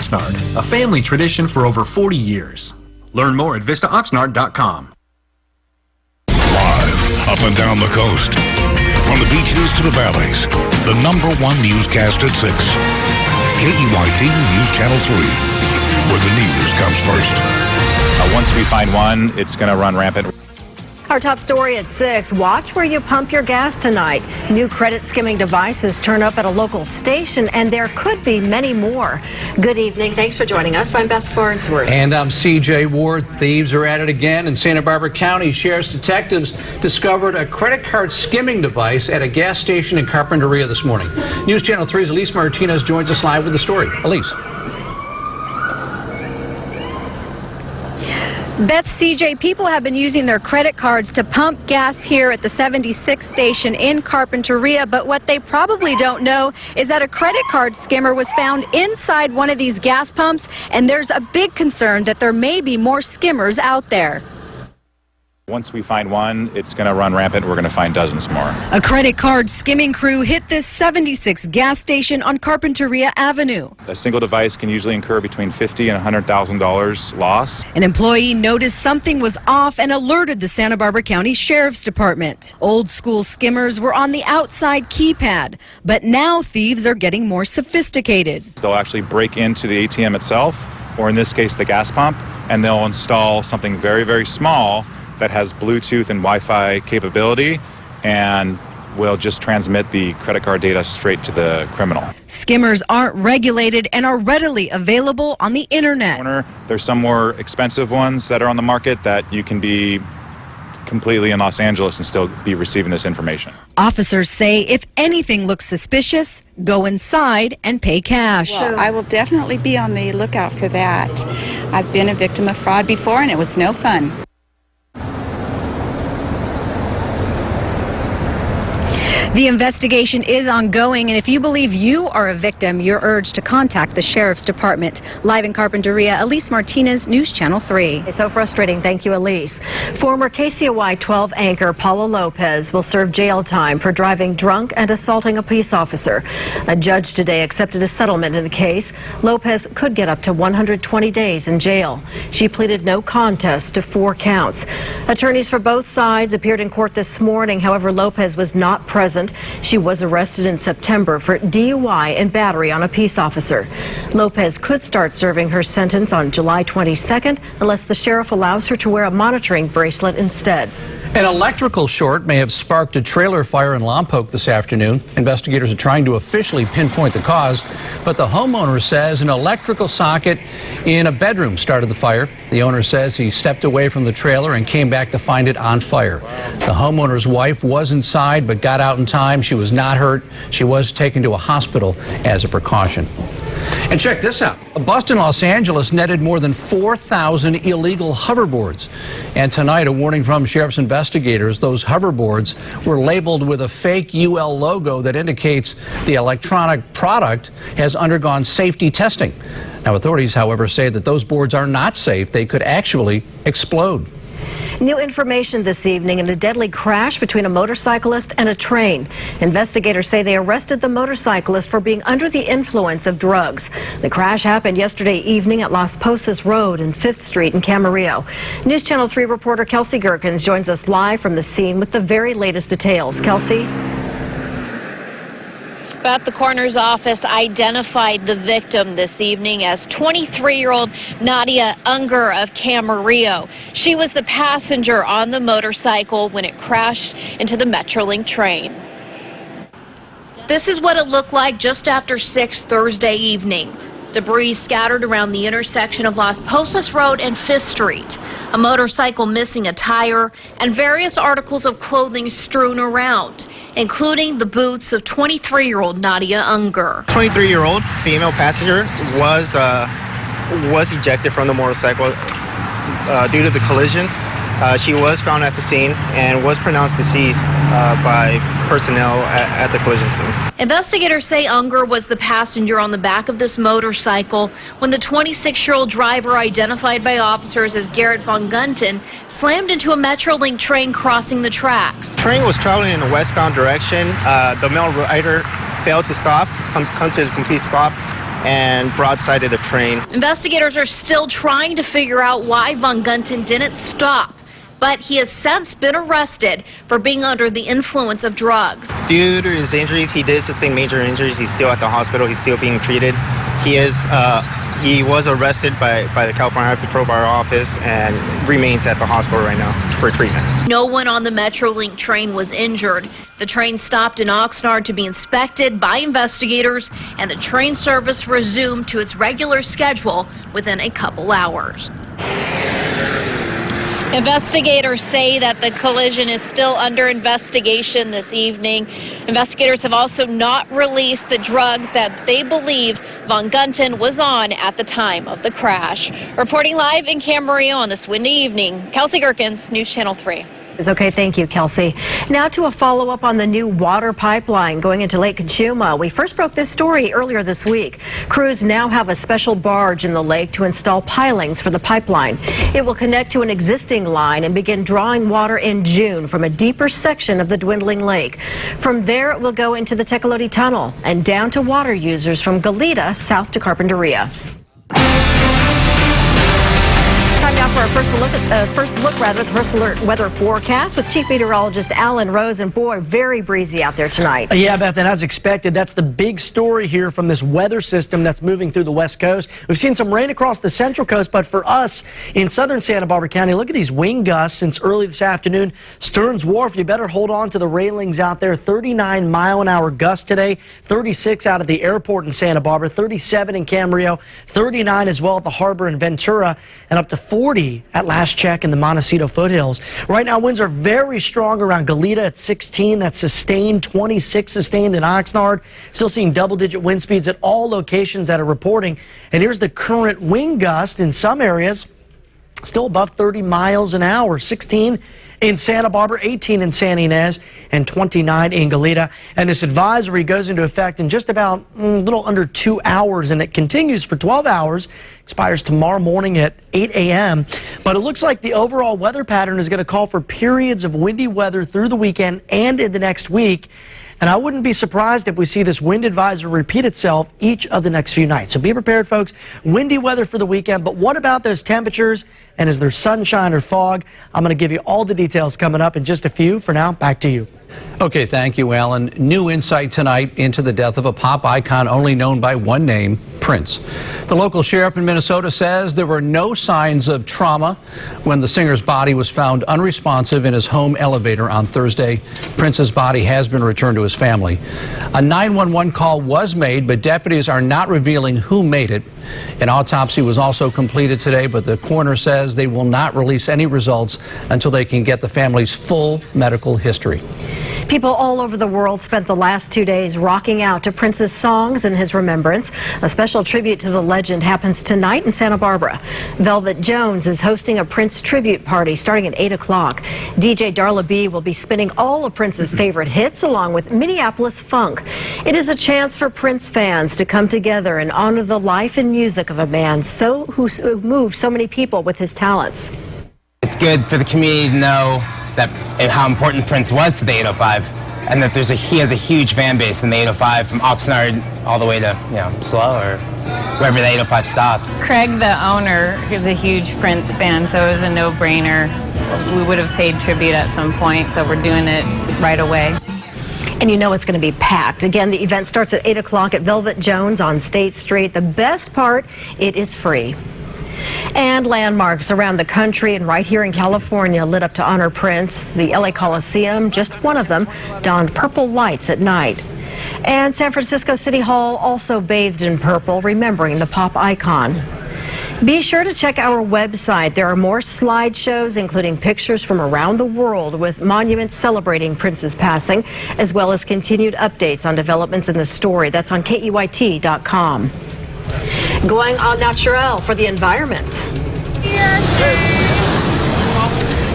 Oxnard, a family tradition for over 40 years. Learn more at vistaoxnard.com. Live up and down the coast, from the beaches to the valleys, the #1 newscast at 6. KEYT News Channel 3, where the news comes first. Once we find one, it's going to run rampant. Our top story at 6. Watch where you pump your gas tonight. New credit skimming devices turn up at a local station, and there could be many more. Good evening. Thanks for joining us. I'm Beth Farnsworth. And I'm CJ Ward. Thieves are at it again in Santa Barbara County. Sheriff's detectives discovered a credit card skimming device at a gas station in Carpinteria this morning. News Channel 3's Elise Martinez joins us live with the story. Elise. Beth, CJ, people have been using their credit cards to pump gas here at the 76 station in Carpinteria, but what they probably don't know is that a credit card skimmer was found inside one of these gas pumps, and there's a big concern that there may be more skimmers out there. Once we find one, it's going to run rampant. We're going to find dozens more. A credit card skimming crew hit this 76 gas station on Carpinteria Avenue. A single device can usually incur between $50,000 and $100,000 loss. An employee noticed something was off and alerted the Santa Barbara County Sheriff's Department. Old school skimmers were on the outside keypad, but now thieves are getting more sophisticated. They'll actually break into the ATM itself, or in this case, the gas pump, and they'll install something very, very small that has Bluetooth and Wi-Fi capability, and will just transmit the credit card data straight to the criminal. Skimmers aren't regulated and are readily available on the internet. There's some more expensive ones that are on the market that you can be completely in Los Angeles and still be receiving this information. Officers say if anything looks suspicious, go inside and pay cash. Well, I will definitely be on the lookout for that. I've been a victim of fraud before, and it was no fun. The investigation is ongoing, and if you believe you are a victim, you're urged to contact the Sheriff's Department. Live in Carpinteria, Elise Martinez, News Channel 3. It's so frustrating. Thank you, Elise. Former KCOY 12 anchor Paula Lopez will serve jail time for driving drunk and assaulting a peace officer. A judge today accepted a settlement in the case. Lopez could get up to 120 days in jail. She pleaded no contest to 4 counts. Attorneys for both sides appeared in court this morning. However, Lopez was not present. She was arrested in September for DUI and battery on a peace officer. Lopez could start serving her sentence on July 22nd unless the sheriff allows her to wear a monitoring bracelet instead. An electrical short may have sparked a trailer fire in Lompoc this afternoon. Investigators are trying to officially pinpoint the cause, but the homeowner says an electrical socket in a bedroom started the fire. The owner says he stepped away from the trailer and came back to find it on fire. The homeowner's wife was inside but got out in time. She was not hurt. She was taken to a hospital as a precaution. And check this out. A bust in Los Angeles netted more than 4,000 illegal hoverboards. And tonight, a warning from sheriff's investigators. Those hoverboards were labeled with a fake UL logo that indicates the electronic product has undergone safety testing. Now, authorities, however, say that those boards are not safe. They could actually explode. New information this evening in a deadly crash between a motorcyclist and a train. Investigators say they arrested the motorcyclist for being under the influence of drugs. The crash happened yesterday evening at Las Posas Road and 5th Street in Camarillo. News Channel 3 reporter Kelsey Gerkins joins us live from the scene with the very latest details. Kelsey? Beth, the coroner's office identified the victim this evening as 23-year-old Nadia Unger of Camarillo. She was the passenger on the motorcycle when it crashed into the Metrolink train. This is what it looked like just after 6 Thursday evening. Debris scattered around the intersection of Las Posas Road and 5th Street. A motorcycle missing a tire and various articles of clothing strewn around, including the boots of 23-year-old Nadia Unger. 23-year-old female passenger was ejected from the motorcycle due to the collision. She was found at the scene and was pronounced deceased by personnel at the collision scene. Investigators say Unger was the passenger on the back of this motorcycle when the 26-year-old driver, identified by officers as Garrett Von Gunten, slammed into a Metrolink train crossing the tracks. The train was traveling in the westbound direction. The male rider failed to stop, come to a complete stop, and broadsided the train. Investigators are still trying to figure out why Von Gunten didn't stop, but he has since been arrested for being under the influence of drugs. Due to his injuries, he did sustain major injuries. He's still at the hospital. He's still being treated. He was arrested by the California Highway Patrol by our office and remains at the hospital right now for treatment. No one on the Metrolink train was injured. The train stopped in Oxnard to be inspected by investigators, and the train service resumed to its regular schedule within a couple hours. Investigators say that the collision is still under investigation this evening. Investigators have also not released the drugs that they believe Von Gunten was on at the time of the crash. Reporting live in Camarillo on this windy evening, Kelsey Gerkins, News Channel 3. Okay, thank you, Kelsey. Now to a follow-up on the new water pipeline going into Lake Cachuma. We first broke this story earlier this week. Crews now have a special barge in the lake to install pilings for the pipeline. It will connect to an existing line and begin drawing water in June from a deeper section of the dwindling lake. From there, it will go into the Tecolote Tunnel and down to water users from Goleta south to Carpinteria. Time now for our first look at the first alert weather forecast with Chief Meteorologist Alan Rose. And boy, very breezy out there tonight. Yeah, Beth, and as expected, that's the big story here from this weather system that's moving through the west coast. We've seen some rain across the central coast, but for us in southern Santa Barbara County, look at these wind gusts since early this afternoon. Stearns Wharf, you better hold on to the railings out there. 39-mile-an-hour gust today, 36 out of the airport in Santa Barbara, 37 in Camarillo, 39 as well at the harbor in Ventura, and up to 40 at last check in the Montecito foothills. Right now, winds are very strong around Goleta at 16. That's sustained, 26 sustained in Oxnard. Still seeing double-digit wind speeds at all locations that are reporting. And here's the current wind gust in some areas, still above 30 miles an hour, 16 in Santa Barbara, 18 in San Ynez, and 29 in Goleta. And this advisory goes into effect in just about a little under 2 hours, and it continues for 12 hours, expires tomorrow morning at 8 a.m. But it looks like the overall weather pattern is going to call for periods of windy weather through the weekend and in the next week. And I wouldn't be surprised if we see this wind advisory repeat itself each of the next few nights. So be prepared, folks. Windy weather for the weekend. But what about those temperatures? And is there sunshine or fog? I'm going to give you all the details coming up in just a few. For now, back to you. Okay, thank you, Alan. New insight tonight into the death of a pop icon only known by one name, Prince. The local sheriff in Minnesota says there were no signs of trauma when the singer's body was found unresponsive in his home elevator on Thursday. Prince's body has been returned to his family. A 911 call was made, but deputies are not revealing who made it. An autopsy was also completed today, but the coroner says they will not release any results until they can get the family's full medical history. People all over the world spent the last 2 days rocking out to Prince's songs in his remembrance. A special tribute to the legend happens tonight in Santa Barbara. Velvet Jones is hosting a Prince tribute party starting at 8 o'clock. DJ Darla B will be spinning all of Prince's favorite hits along with Minneapolis funk. It is a chance for Prince fans to come together and honor the life and music of a man who moved so many people with his talents. It's good for the community to know that how important Prince was to the 805, and that he has a huge fan base in the 805 from Oxnard all the way to Slough or wherever the 805 stops. Craig, the owner, is a huge Prince fan, so it was a no-brainer. We would have paid tribute at some point, so we're doing it right away. And you know it's going to be packed. Again, the event starts at 8 o'clock at Velvet Jones on State Street. The best part, it is free. And landmarks around the country and right here in California lit up to honor Prince. The LA Coliseum, just one of them, donned purple lights at night. And San Francisco City Hall also bathed in purple, remembering the pop icon. Be sure to check our website. There are more slideshows, including pictures from around the world with monuments celebrating Prince's passing, as well as continued updates on developments in the story. That's on KEYT.com. Going au naturel for the environment.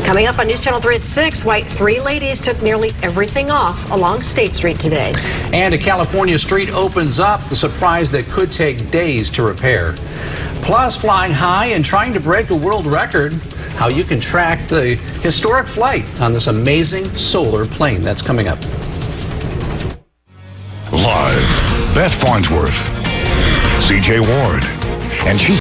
Coming up on News Channel 3 at 6, why 3 ladies took nearly everything off along State Street today. And a California street opens up, the surprise that could take days to repair. Plus, flying high and trying to break a world record, how you can track the historic flight on this amazing solar plane. That's coming up. Live, Beth Farnsworth. CJ Ward, and Chief